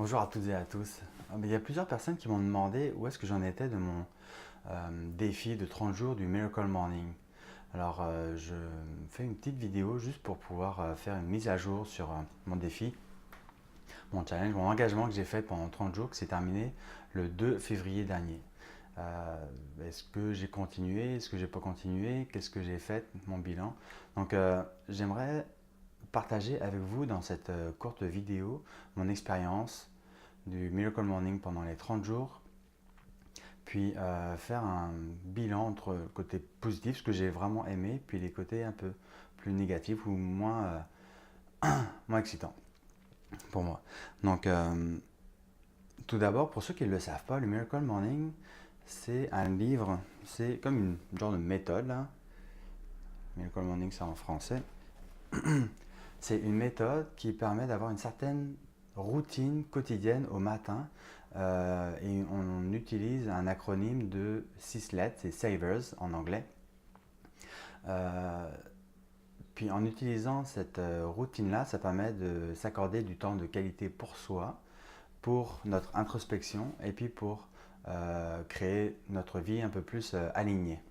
Bonjour à toutes et à tous. Il y a plusieurs personnes qui m'ont demandé où est-ce que j'en étais de mon défi de 30 jours du Miracle Morning. Alors, je fais une petite vidéo juste pour pouvoir faire une mise à jour sur mon défi, mon challenge, mon engagement que j'ai fait pendant 30 jours, qui s'est terminé le 2 février dernier. Est-ce que j'ai continué? Est-ce que j'ai pas continué? Qu'est-ce que j'ai fait? Mon bilan. Donc, j'aimerais partager avec vous dans cette courte vidéo mon expérience du Miracle Morning pendant les 30 jours, puis faire un bilan entre le côté positif, ce que j'ai vraiment aimé, puis les côtés un peu plus négatifs ou moins excitants pour moi. Donc, tout d'abord, pour ceux qui ne le savent pas, le Miracle Morning, c'est un livre, c'est comme une genre de méthode, là. Miracle Morning, c'est en français. C'est une méthode qui permet d'avoir une certaine routine quotidienne au matin et on utilise un acronyme de 6 lettres, c'est SAVERS en anglais. Euh, Puis en utilisant cette routine-là, ça permet de s'accorder du temps de qualité pour soi, pour notre introspection et puis pour créer notre vie un peu plus alignée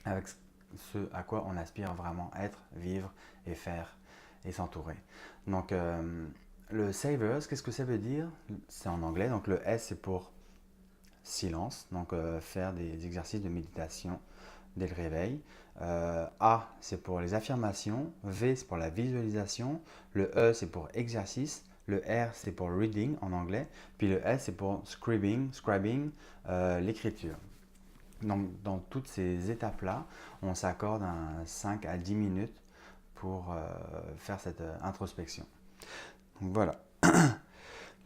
avec ce à quoi on aspire vraiment être, vivre et faire et s'entourer. Donc, le savers, qu'est-ce que ça veut dire? C'est en anglais. Donc, le S, c'est pour silence. Donc, faire des exercices de méditation dès le réveil. A, c'est pour les affirmations. V, c'est pour la visualisation. Le E, c'est pour exercice. Le R, c'est pour reading en anglais. Puis le S, c'est pour scribing, l'écriture. Donc, dans toutes ces étapes-là, on s'accorde 5 à 10 minutes pour faire cette introspection. Donc voilà.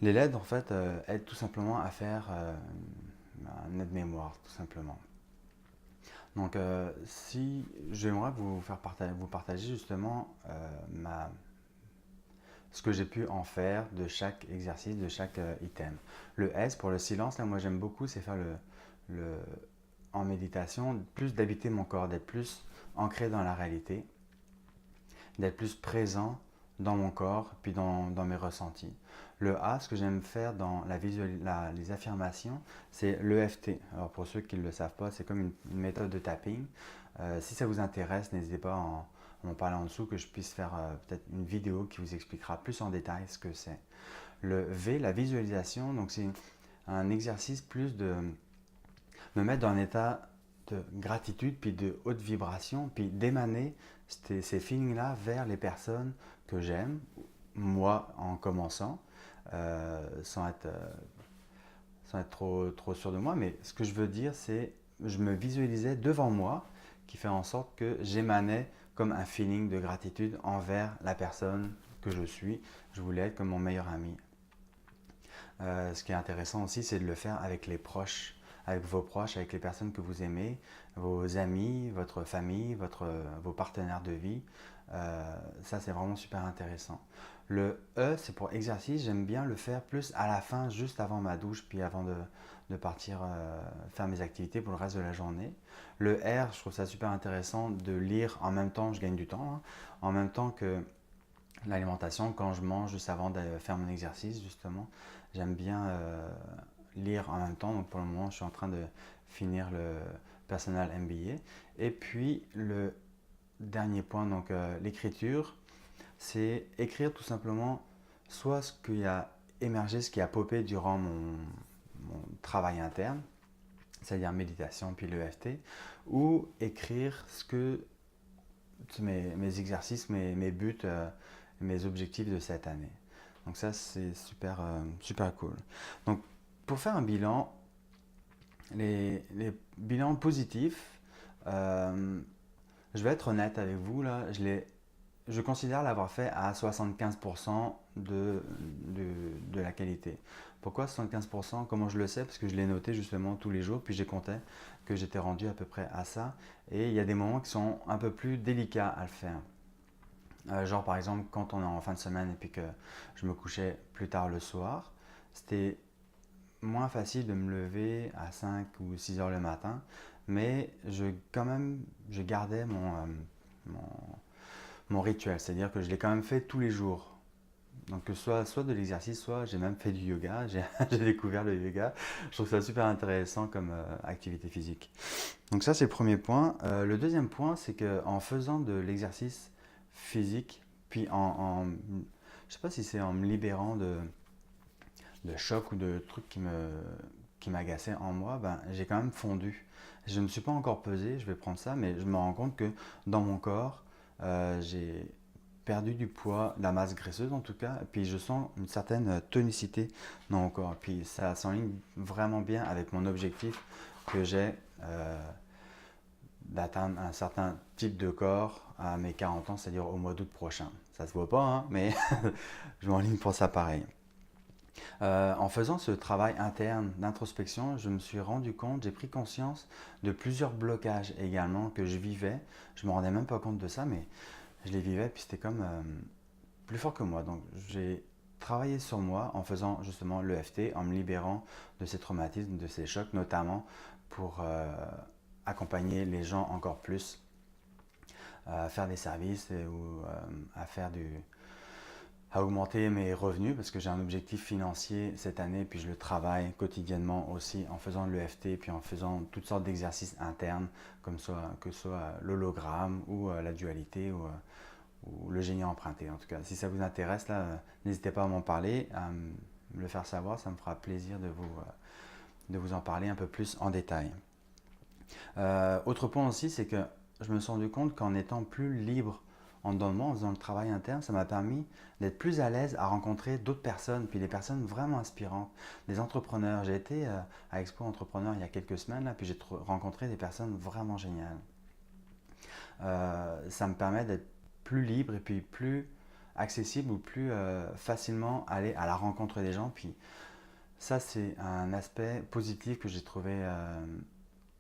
Les LED, en fait, aident tout simplement à faire un aide-mémoire, tout simplement. Donc, si j'aimerais vous partager justement ce que j'ai pu en faire de chaque exercice, de chaque item. Le S pour le silence, là, moi j'aime beaucoup, c'est faire le, en méditation, plus d'habiter mon corps, d'être plus ancré dans la réalité, d'être plus présent dans mon corps, puis dans mes ressentis. Le A, ce que j'aime faire dans les affirmations, c'est l'EFT. Alors pour ceux qui ne le savent pas, c'est comme une méthode de tapping. Si ça vous intéresse, n'hésitez pas à m'en parler en dessous, que je puisse faire peut-être une vidéo qui vous expliquera plus en détail ce que c'est. Le V, la visualisation, donc c'est un exercice plus de me mettre dans un état de gratitude, puis de haute vibration, puis d'émaner ces feelings-là vers les personnes que j'aime, moi en commençant, sans être trop sûr de moi, mais ce que je veux dire, c'est je me visualisais devant moi, qui fait en sorte que j'émanais comme un feeling de gratitude envers la personne que je suis. Je voulais être comme mon meilleur ami. Ce qui est intéressant aussi, c'est de le faire avec les proches, avec vos proches, avec les personnes que vous aimez, vos amis, votre famille, vos partenaires de vie. Ça, c'est vraiment super intéressant. Le E, c'est pour exercice. J'aime bien le faire plus à la fin, juste avant ma douche, puis avant de partir faire mes activités pour le reste de la journée. Le R, je trouve ça super intéressant de lire en même temps, je gagne du temps, hein, en même temps que l'alimentation, quand je mange juste avant de faire mon exercice, justement, j'aime bien lire en même temps. Donc pour le moment, je suis en train de finir le Personal MBA. Et puis le dernier point, donc l'écriture, c'est écrire tout simplement soit ce qui a émergé, ce qui a popé durant mon travail interne, c'est-à-dire méditation puis l'EFT, ou écrire mes exercices, mes buts, mes objectifs de cette année. Donc ça, c'est super cool. Donc, pour faire un bilan, les bilans positifs, euh, je vais être honnête avec vous, là, je considère l'avoir fait à 75% de la qualité. Pourquoi 75%? Comment je le sais? Parce que je l'ai noté justement tous les jours, puis j'ai compté que j'étais rendu à peu près à ça. Et il y a des moments qui sont un peu plus délicats à le faire. Genre par exemple quand on est en fin de semaine et puis que je me couchais plus tard le soir, c'était moins facile de me lever à 5 ou 6 heures le matin, mais quand même, je gardais mon, mon rituel, c'est-à-dire que je l'ai quand même fait tous les jours. Donc que soit de l'exercice, soit j'ai même fait du yoga, j'ai découvert le yoga. Je trouve ça super intéressant comme activité physique. Donc ça c'est le premier point. Le deuxième point c'est que en faisant de l'exercice physique, puis je sais pas si c'est en me libérant de chocs ou de trucs qui m'agaçaient en moi, ben, j'ai quand même fondu. Je ne me suis pas encore pesé, je vais prendre ça, mais je me rends compte que dans mon corps, j'ai perdu du poids, de la masse graisseuse en tout cas, et puis je sens une certaine tonicité dans mon corps. Puis ça s'enligne vraiment bien avec mon objectif que j'ai d'atteindre un certain type de corps à mes 40 ans, c'est-à-dire au mois d'août prochain. Ça se voit pas, hein, mais je m'enligne pour ça pareil. En faisant ce travail interne d'introspection, je me suis rendu compte, j'ai pris conscience de plusieurs blocages également que je vivais. Je ne me rendais même pas compte de ça, mais je les vivais, puis c'était comme plus fort que moi. Donc j'ai travaillé sur moi en faisant justement l'EFT, en me libérant de ces traumatismes, de ces chocs, notamment pour accompagner les gens encore plus à faire des services ou à faire à augmenter mes revenus parce que j'ai un objectif financier cette année, puis je le travaille quotidiennement aussi en faisant l'EFT, puis en faisant toutes sortes d'exercices internes, que ce soit l'hologramme ou la dualité ou le génie emprunté. En tout cas, si ça vous intéresse, là, n'hésitez pas à m'en parler, à me le faire savoir, ça me fera plaisir de vous en parler un peu plus en détail. Autre point aussi, c'est que je me suis rendu compte qu'en étant plus libre en dedans de moi, en faisant le travail interne, ça m'a permis d'être plus à l'aise à rencontrer d'autres personnes, puis des personnes vraiment inspirantes, des entrepreneurs. J'ai été à Expo Entrepreneur il y a quelques semaines, là, puis j'ai rencontré des personnes vraiment géniales. Ça me permet d'être plus libre et puis plus accessible ou plus facilement aller à la rencontre des gens. Puis ça, c'est un aspect positif que j'ai trouvé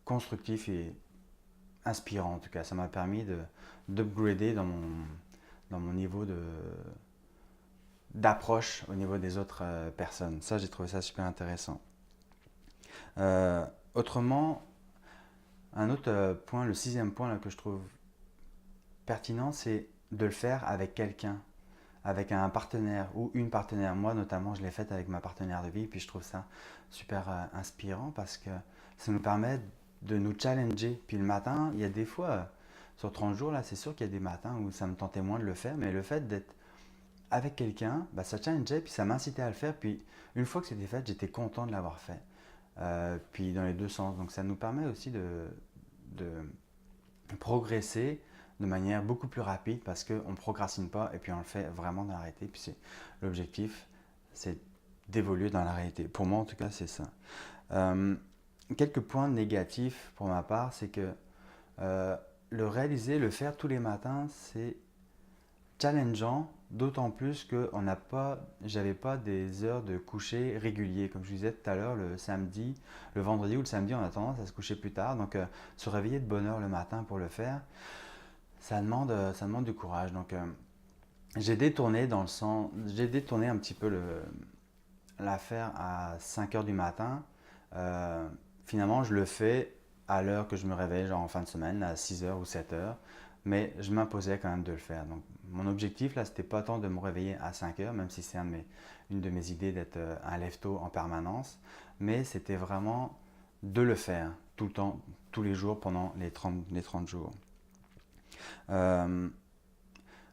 constructif et inspirant en tout cas. Ça m'a permis d'upgrader dans mon niveau d'approche au niveau des autres personnes. Ça, j'ai trouvé ça super intéressant. Autrement, un autre point, le sixième point là, que je trouve pertinent, c'est de le faire avec quelqu'un, avec un partenaire ou une partenaire. Moi, notamment, je l'ai fait avec ma partenaire de vie, puis je trouve ça super inspirant parce que ça nous permet de nous challenger. Puis le matin, il y a des fois, sur 30 jours, là, c'est sûr qu'il y a des matins où ça me tentait moins de le faire, mais le fait d'être avec quelqu'un, bah, ça challengeait, puis ça m'incitait à le faire. Puis une fois que c'était fait, j'étais content de l'avoir fait. Puis dans les deux sens. Donc ça nous permet aussi de progresser de manière beaucoup plus rapide parce qu'on ne procrastine pas et puis on le fait vraiment dans la réalité. Puis l'objectif, c'est d'évoluer dans la réalité. Pour moi, en tout cas, c'est ça. Quelques points négatifs pour ma part, c'est que le réaliser, le faire tous les matins, c'est challengeant, d'autant plus que j'avais pas des heures de coucher réguliers. Comme je vous disais tout à l'heure, le vendredi ou le samedi, on a tendance à se coucher plus tard. Donc, se réveiller de bonne heure le matin pour le faire, ça demande du courage. Donc, j'ai détourné un petit peu l'affaire à 5 heures du matin. Finalement, je le fais à l'heure que je me réveille, genre en fin de semaine, à 6 heures ou 7 heures. Mais je m'imposais quand même de le faire. Donc, mon objectif, là, c'était pas tant de me réveiller à 5 heures, même si c'est une de mes idées d'être un lève-tôt en permanence. Mais c'était vraiment de le faire tout le temps, tous les jours, pendant les 30 jours. Un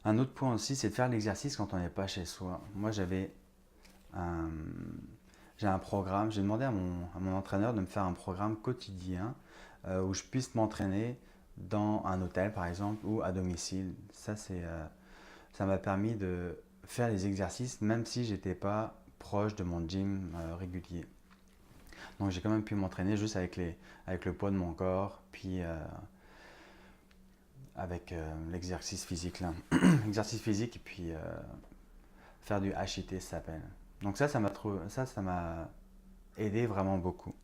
autre point aussi, c'est de faire l'exercice quand on n'est pas chez soi. Moi, un, j'ai un programme, j'ai demandé à mon entraîneur de me faire un programme quotidien où je puisse m'entraîner dans un hôtel par exemple ou à domicile. Ça m'a permis de faire les exercices même si j'étais pas proche de mon gym régulier. Donc j'ai quand même pu m'entraîner juste avec le poids de mon corps, puis avec l'exercice physique là. Exercice physique et puis faire du HIIT ça s'appelle. Donc ça m'a aidé vraiment beaucoup.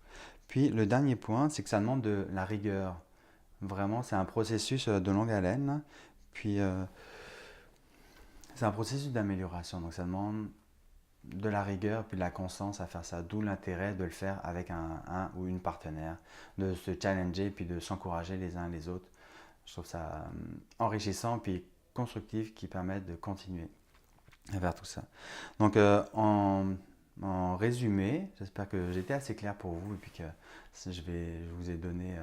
Puis le dernier point, c'est que ça demande de la rigueur. Vraiment, c'est un processus de longue haleine. Puis c'est un processus d'amélioration. Donc ça demande de la rigueur puis de la constance à faire ça. D'où l'intérêt de le faire avec un ou une partenaire, de se challenger puis de s'encourager les uns les autres. Je trouve ça enrichissant puis constructif qui permet de continuer. à faire tout ça. Donc, en résumé, j'espère que j'ai été assez clair pour vous et puis que je vous ai donné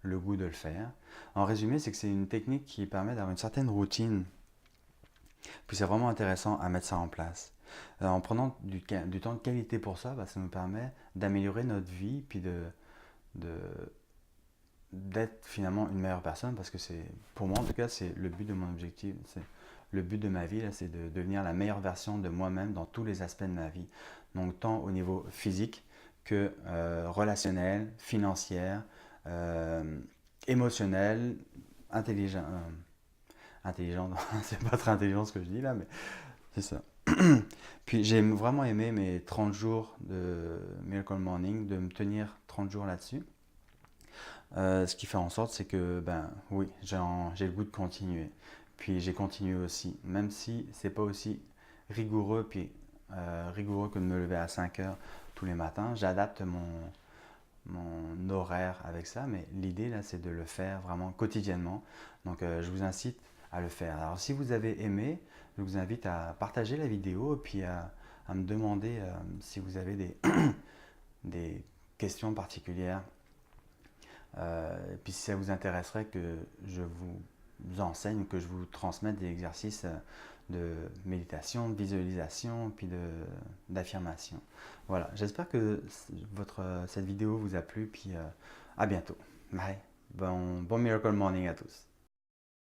le goût de le faire. En résumé, c'est que c'est une technique qui permet d'avoir une certaine routine. Puis c'est vraiment intéressant à mettre ça en place. En prenant du temps de qualité pour ça, bah, ça nous permet d'améliorer notre vie puis de- d'être finalement une meilleure personne parce que c'est, pour moi en tout cas, c'est le but de mon objectif. C'est le but de ma vie, là, c'est de devenir la meilleure version de moi-même dans tous les aspects de ma vie. Donc tant au niveau physique que relationnel, financier, euh, émotionnel, intelligent. Intelligent, c'est pas très intelligent ce que je dis là, mais c'est ça. Puis j'ai vraiment aimé mes 30 jours de Miracle Morning, de me tenir 30 jours là-dessus. Ce qui fait en sorte, c'est que, ben oui, j'ai le goût de continuer. Puis j'ai continué aussi, même si c'est pas aussi rigoureux, rigoureux que de me lever à 5 heures tous les matins. J'adapte mon horaire avec ça, mais l'idée là, c'est de le faire vraiment quotidiennement. Donc je vous incite à le faire. Alors si vous avez aimé, je vous invite à partager la vidéo et puis à me demander si vous avez des questions particulières. Et puis si ça vous intéresserait que je vous enseigne, que je vous transmette des exercices de méditation, de visualisation, puis d'affirmation. Voilà, j'espère que cette vidéo vous a plu, puis à bientôt. Bye. Bon Miracle Morning à tous.